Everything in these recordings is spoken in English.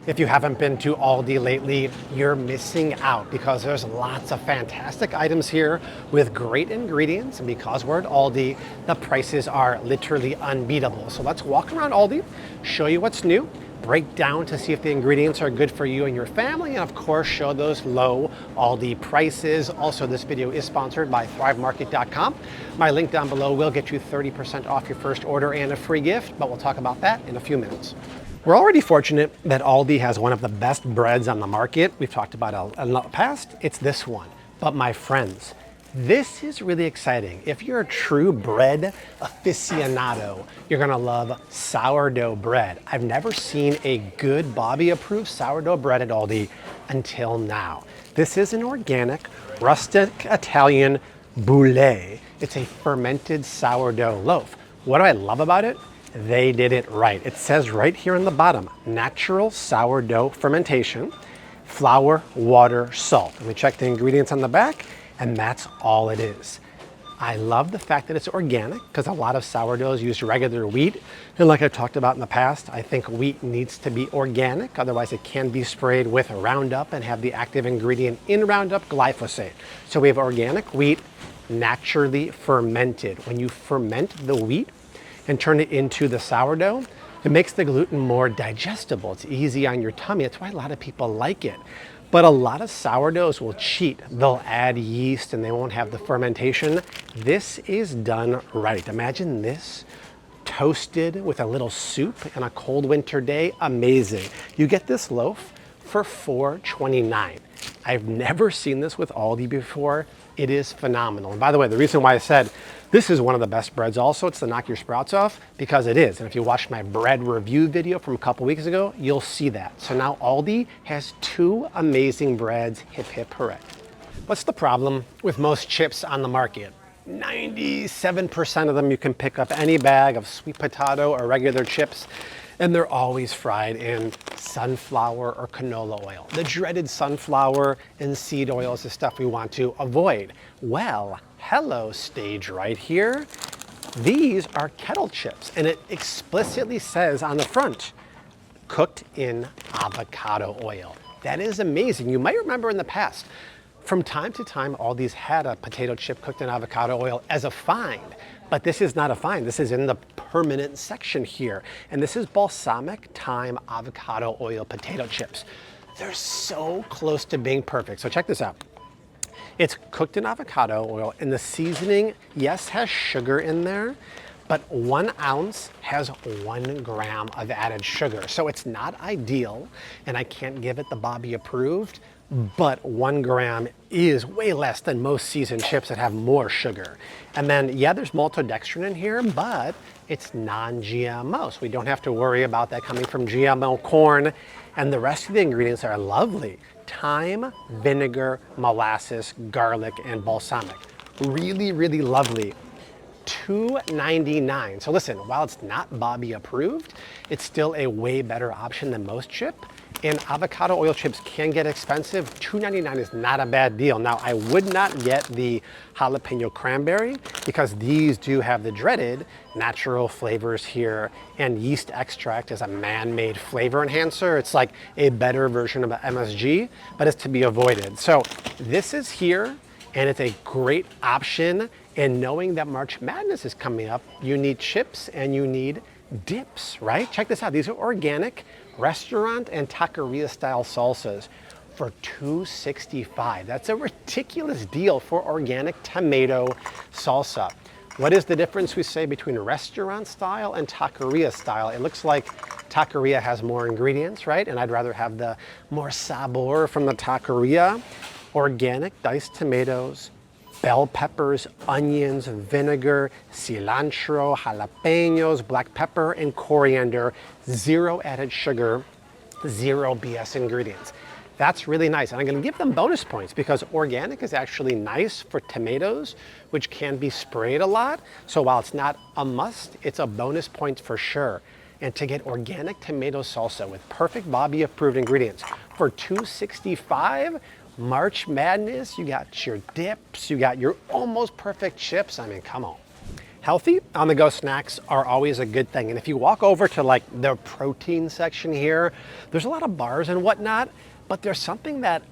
If you haven't been to Aldi lately, you're missing out because there's lots of fantastic items here with great ingredients. And because we're at Aldi, the prices are literally unbeatable. So let's walk around Aldi, show you what's new, break down to see if the ingredients are good for you and your family, and of course, show those low Aldi prices. Also, this video is sponsored by thrivemarket.com. My link down below will get you 30% off your first order and a free gift, but we'll talk about that in a few minutes. We're already fortunate that Aldi has one of the best breads on the market. We've talked about it in the past. It's this one. But my friends, this is really exciting. If you're a true bread aficionado, you're gonna love sourdough bread. I've never seen a good Bobby-approved sourdough bread at Aldi until now. This is an organic, rustic Italian boulé. It's a fermented sourdough loaf. What do I love about it? They did it right. It says right here on the bottom, natural sourdough fermentation, flour, water, salt. And we check the ingredients on the back, and that's all it is. I love the fact that it's organic because a lot of sourdoughs use regular wheat. And like I've talked about in the past, I think wheat needs to be organic. Otherwise it can be sprayed with Roundup and have the active ingredient in Roundup, glyphosate. So we have organic wheat, naturally fermented. When you ferment the wheat and turn it into the sourdough, it makes the gluten more digestible. It's easy on your tummy. That's why a lot of people like it. But a lot of sourdoughs will cheat. They'll add yeast and they won't have the fermentation. This is done right. Imagine this toasted with a little soup on a cold winter day. Amazing. You get this loaf for $4.29. I've never seen this with Aldi before. It is phenomenal. And by the way, the reason why I said this is one of the best breads also, it's to knock your sprouts off, because it is. And if you watched my bread review video from a couple weeks ago, you'll see that. So now Aldi has two amazing breads. Hip, hip, hooray. What's the problem with most chips on the market? 97% of them you can pick up any bag of sweet potato or regular chips, and they're always fried in sunflower or canola oil. The dreaded sunflower and seed oil is the stuff we want to avoid. Well, hello, stage right here. These are kettle chips, and it explicitly says on the front, cooked in avocado oil. That is amazing. You might remember in the past, from time to time, Aldi's had a potato chip cooked in avocado oil as a find, but this is not a find. This is in the permanent section here. And this is balsamic thyme avocado oil potato chips. They're so close to being perfect. So check this out. It's cooked in avocado oil, and the seasoning, yes, has sugar in there, but 1 ounce has 1 gram of added sugar. So it's not ideal, and I can't give it the Bobby approved, but 1 gram is way less than most seasoned chips that have more sugar. And then, yeah, there's maltodextrin in here, but it's non-GMO, so we don't have to worry about that coming from GMO corn. And the rest of the ingredients are lovely. Thyme, vinegar, molasses, garlic, and balsamic. Really, really lovely. $2.99. So listen, while it's not Bobby approved, it's still a way better option than most chip. And avocado oil chips can get expensive. $2.99 is not a bad deal. Now, I would not get the jalapeno cranberry because these do have the dreaded natural flavors here, and yeast extract is a man-made flavor enhancer. It's like a better version of MSG, but it's to be avoided. So this is here, and it's a great option. And knowing that March Madness is coming up, you need chips and you need dips, right? Check this out. These are organic restaurant and taqueria style salsas for $2.65. That's a ridiculous deal for organic tomato salsa. What is the difference, we say, between restaurant style and taqueria style? It looks like taqueria has more ingredients, right? And I'd rather have the more sabor from the taqueria. Organic diced tomatoes, bell peppers, onions, vinegar, cilantro, jalapenos, black pepper, and coriander. 0 added sugar, 0 BS ingredients. That's really nice. And I'm gonna give them bonus points because organic is actually nice for tomatoes, which can be sprayed a lot. So while it's not a must, it's a bonus point for sure. And to get organic tomato salsa with perfect Bobby approved ingredients for $2.65, March Madness, you got your dips, you got your almost perfect chips. I mean, come on. Healthy on-the-go snacks are always a good thing. And if you walk over to like the protein section here, there's a lot of bars and whatnot, but there's something that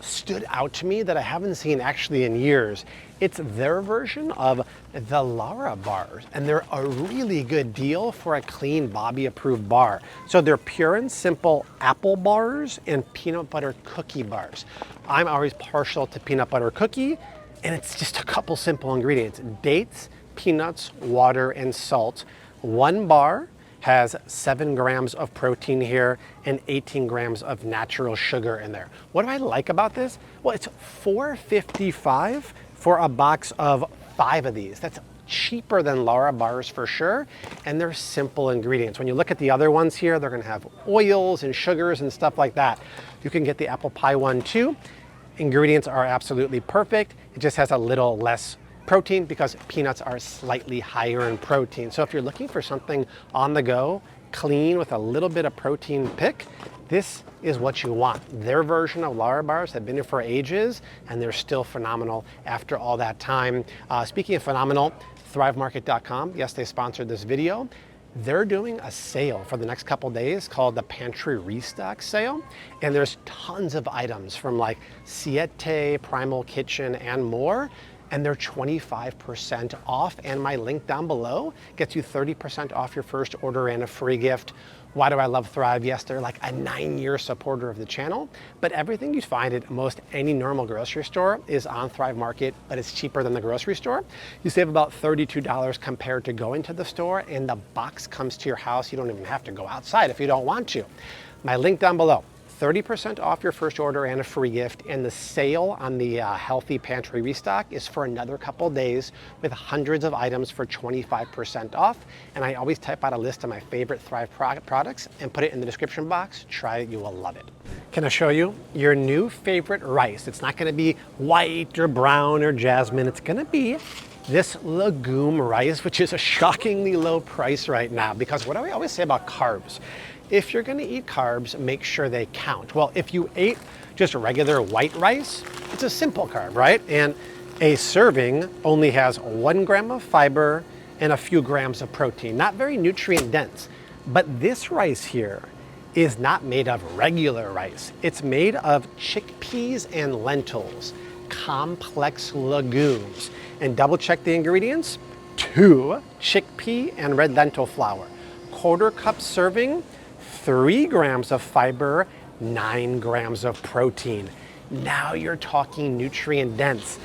stood out to me that I haven't seen actually in years. It's their version of the Lara bars, and they're a really good deal for a clean Bobby approved bar. So they're pure and simple apple bars and peanut butter cookie bars. I'm always partial to peanut butter cookie, and it's just a couple simple ingredients: dates, peanuts, water, and salt. One bar has 7 grams of protein here and 18 grams of natural sugar in there. What do I like about this? Well, it's $4.55 for a box of 5 of these. That's cheaper than Lara bars for sure, and they're simple ingredients. When you look at the other ones here, they're gonna have oils and sugars and stuff like that. You can get the apple pie one too. Ingredients are absolutely perfect. It just has a little less protein because peanuts are slightly higher in protein. So if you're looking for something on the go, clean with a little bit of protein pick, this is what you want. Their version of Lara bars have been here for ages, and they're still phenomenal after all that time. Speaking of phenomenal, thrivemarket.com, yes, they sponsored this video. They're doing a sale for the next couple days called the Pantry Restock Sale. And there's tons of items from like Siete, Primal Kitchen, and more. And they're 25% off, and my link down below gets you 30% off your first order and a free gift. Why do I love Thrive? Yes, they're like a 9-year supporter of the channel, but everything you find at most any normal grocery store is on Thrive Market, but it's cheaper than the grocery store. You save about $32 compared to going to the store, and the box comes to your house. You don't even have to go outside if you don't want to. My link down below. 30% off your first order and a free gift, and the sale on the Healthy Pantry Restock is for another couple days with hundreds of items for 25% off. And I always type out a list of my favorite Thrive products and put it in the description box. Try it, you will love it. Can I show you your new favorite rice? It's not gonna be white or brown or jasmine. It's gonna be this Legume rice, which is a shockingly low price right now, because what do I always say about carbs? If you're gonna eat carbs, make sure they count. Well, if you ate just regular white rice, it's a simple carb, right? And a serving only has 1 gram of fiber and a few grams of protein. Not very nutrient dense. But this rice here is not made of regular rice. It's made of chickpeas and lentils, complex legumes. And double check the ingredients: 2 chickpea and red lentil flour, 1/4 cup serving, 3 grams of fiber, 9 grams of protein. Now you're talking nutrient dense.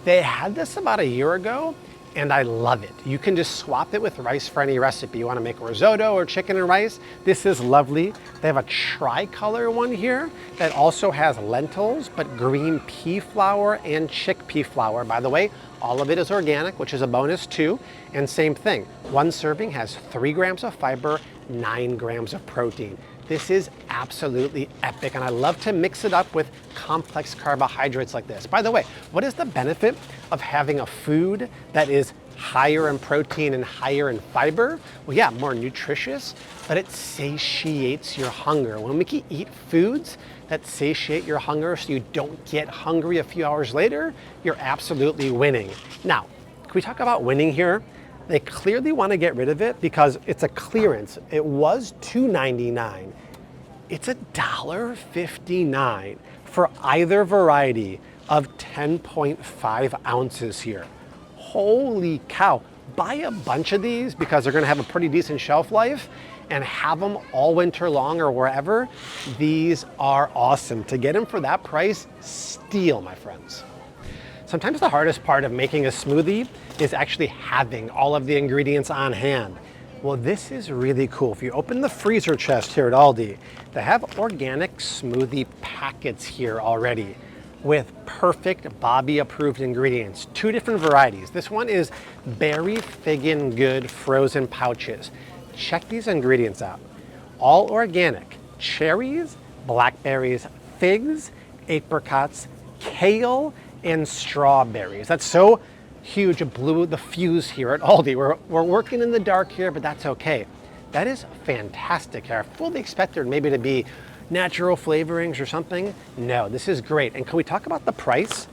They had this about a year ago, and I love it. You can just swap it with rice for any recipe. You wanna make risotto or chicken and rice, this is lovely. They have a tricolor one here that also has lentils, but green pea flour and chickpea flour. By the way, all of it is organic, which is a bonus too. And same thing, 1 serving has 3 grams of fiber, 9 grams of protein. This is absolutely epic, and I love to mix it up with complex carbohydrates like this. By the way, what is the benefit of having a food that is higher in protein and higher in fiber? Well, yeah, more nutritious, but it satiates your hunger. When we can eat foods that satiate your hunger so you don't get hungry a few hours later, you're absolutely winning. Now, can we talk about winning here? They clearly want to get rid of it because it's a clearance. It was $2.99. It's $1.59 for either variety of 10.5 ounces here. Holy cow. Buy a bunch of these because they're going to have a pretty decent shelf life, and have them all winter long or wherever. These are awesome. To get them for that price, steal, my friends. Sometimes the hardest part of making a smoothie is actually having all of the ingredients on hand. Well, this is really cool. If you open the freezer chest here at Aldi, they have organic smoothie packets here already with perfect Bobby approved ingredients. 2 different varieties. This one is Berry Figgin' Good frozen pouches. Check these ingredients out. All organic: cherries, blackberries, figs, apricots, kale, and strawberries. That's so huge. It blew the fuse here at Aldi. We're working in the dark here, but that's okay. That is fantastic. I fully expected maybe to be natural flavorings or something. No, this is great. And can we talk about the price?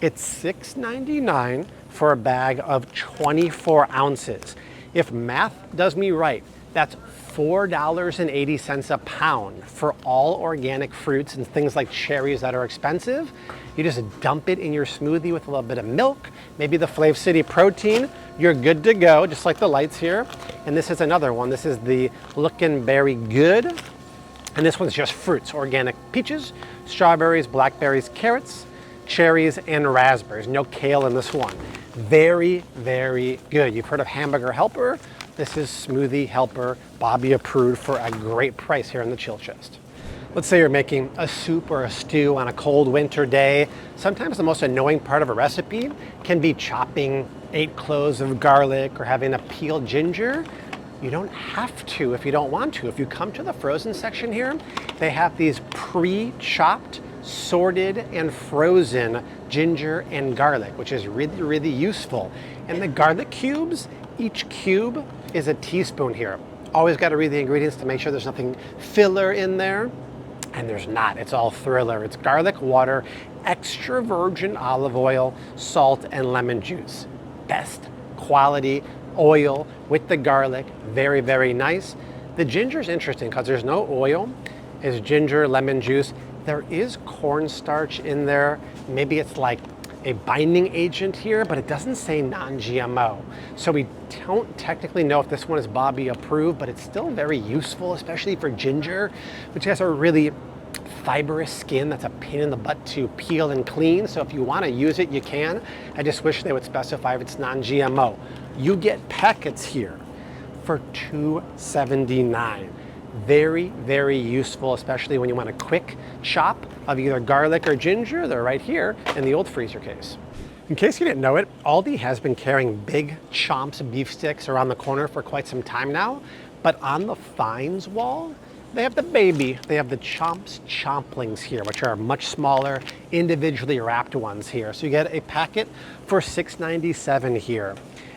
It's $6.99 for a bag of 24 ounces. If math does me right, that's $4.80 a pound for all organic fruits and things like cherries that are expensive. You just dump it in your smoothie with a little bit of milk, maybe the Flav City protein. You're good to go, just like the lights here. And this is another one. This is the Lookin' Berry Good. And this one's just fruits, organic peaches, strawberries, blackberries, carrots, cherries, and raspberries. No kale in this one. Very, very good. You've heard of Hamburger Helper. This is Smoothie Helper, Bobby approved for a great price here in the chill chest. Let's say you're making a soup or a stew on a cold winter day. Sometimes the most annoying part of a recipe can be chopping 8 cloves of garlic or having to peel ginger. You don't have to if you don't want to. If you come to the frozen section here, they have these pre-chopped, sorted, and frozen ginger and garlic, which is really, really useful. And the garlic cubes, each cube is a teaspoon here. Always got to read the ingredients to make sure there's nothing filler in there. And there's not, it's all thriller. It's garlic water, extra virgin olive oil, salt, and lemon juice. Best quality oil with the garlic, very, very nice. The ginger is interesting because there's no oil. It's ginger, lemon juice. There is cornstarch in there. Maybe it's like a binding agent here, but it doesn't say non-GMO. So we don't technically know if this one is Bobby approved, but it's still very useful, especially for ginger, which has a really fibrous skin that's a pain in the butt to peel and clean. So if you want to use it, you can. I just wish they would specify if it's non-GMO. You get packets here for $2.79. Very, very useful, especially when you want a quick chop of either garlic or ginger. They're right here in the old freezer case. In case you didn't know it, Aldi has been carrying big chomps of beef sticks around the corner for quite some time now. But on the fines wall, they have the baby. They have the Chomps Chomplings here, which are much smaller, individually wrapped ones here. So you get a packet for $6.97 here.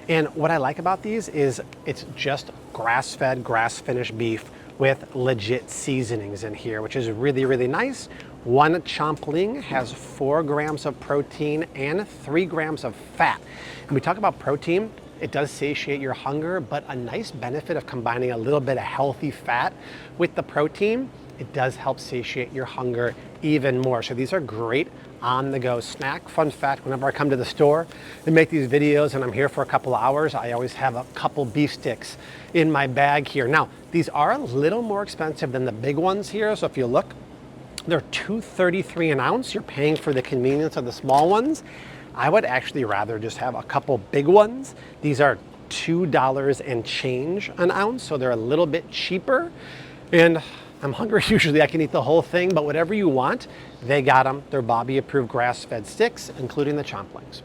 And what I like about these is it's just grass-fed, grass-finished beef with legit seasonings in here, which is really, really nice. One chompling has 4 grams of protein and 3 grams of fat. And we talk about protein, it does satiate your hunger, but a nice benefit of combining a little bit of healthy fat with the protein, it does help satiate your hunger even more. So these are great on-the-go snack. Fun fact, whenever I come to the store and make these videos and I'm here for a couple hours, I always have a couple beef sticks in my bag here. Now, these are a little more expensive than the big ones here. So if you look, they're $2.33 an ounce. You're paying for the convenience of the small ones. I would actually rather just have a couple big ones. These are $2 and change an ounce, so they're a little bit cheaper. And I'm hungry, usually I can eat the whole thing, but whatever you want, they got them. They're Bobby approved grass-fed sticks, including the chomplings.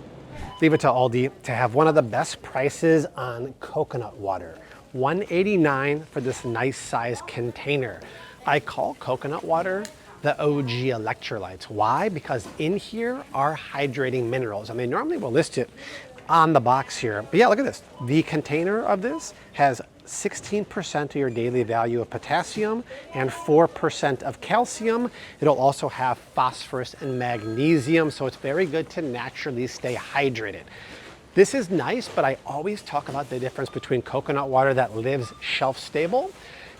Leave it to Aldi to have one of the best prices on coconut water. $1.89 for this nice size container. I call coconut water the OG electrolytes. Why? Because in here are hydrating minerals, and they normally will list it on the box here. But yeah, look at this. The container of this has 16% of your daily value of potassium and 4% of calcium. It'll also have phosphorus and magnesium, so it's very good to naturally stay hydrated. This is nice, but I always talk about the difference between coconut water that lives shelf stable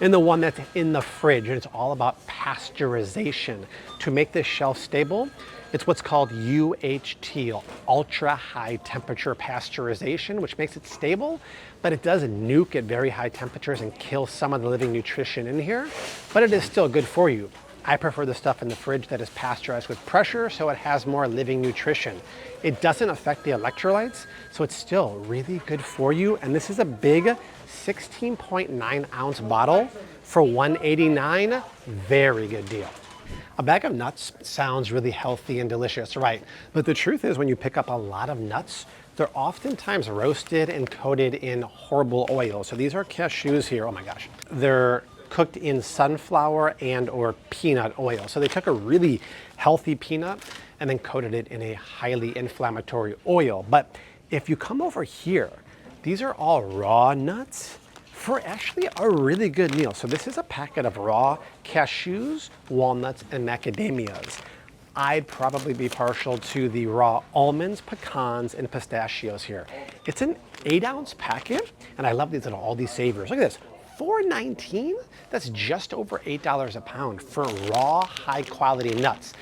and the one that's in the fridge, and it's all about pasteurization. To make this shelf stable, it's what's called UHT, ultra high temperature pasteurization, which makes it stable, but it does nuke at very high temperatures and kill some of the living nutrition in here, but it is still good for you. I prefer the stuff in the fridge that is pasteurized with pressure, so it has more living nutrition. It doesn't affect the electrolytes, so it's still really good for you. And this is a big 16.9 ounce bottle for $1.89. Very good deal. A bag of nuts sounds really healthy and delicious, right? But the truth is, when you pick up a lot of nuts, they're oftentimes roasted and coated in horrible oil. So these are cashews here. Oh my gosh. They're cooked in sunflower and or peanut oil. So they took a really healthy peanut and then coated it in a highly inflammatory oil. But if you come over here, these are all raw nuts for actually a really good meal. So this is a packet of raw cashews, walnuts, and macadamias. I'd probably be partial to the raw almonds, pecans, and pistachios here. It's an 8-ounce packet, and I love these little Aldi savers. Look at this, $4.19? That's just over $8 a pound for raw, high-quality nuts.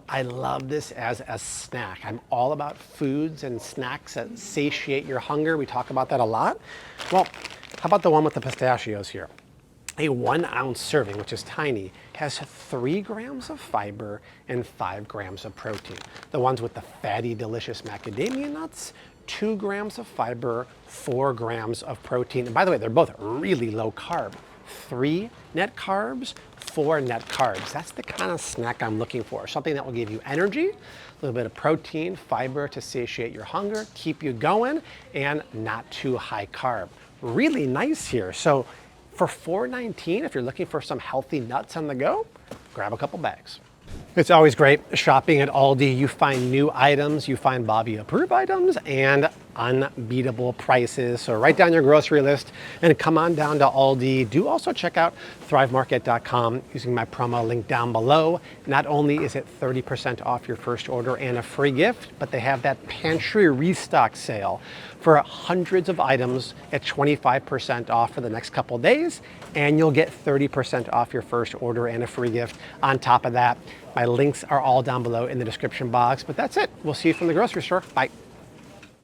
I love this as a snack. I'm all about foods and snacks that satiate your hunger. We talk about that a lot. Well, how about the one with the pistachios here? A 1-ounce serving, which is tiny, has 3 grams of fiber and 5 grams of protein. The ones with the fatty, delicious macadamia nuts, 2 grams of fiber, 4 grams of protein. And by the way, they're both really low carb. 3 net carbs, 4 net carbs. That's the kind of snack I'm looking for. Something that will give you energy, a little bit of protein, fiber to satiate your hunger, keep you going, and not too high carb. Really nice here. So for $4.19, if you're looking for some healthy nuts on the go, grab a couple bags. It's always great shopping at Aldi. You find new items, you find Bobby approved items, and unbeatable prices. So write down your grocery list and come on down to Aldi. Do also check out thrivemarket.com using my promo link down below. Not only is it 30% off your first order and a free gift, but they have that pantry restock sale for hundreds of items at 25% off for the next couple days, and you'll get 30% off your first order and a free gift on top of that. My links are all down below in the description box, but that's it. We'll see you from the grocery store. Bye.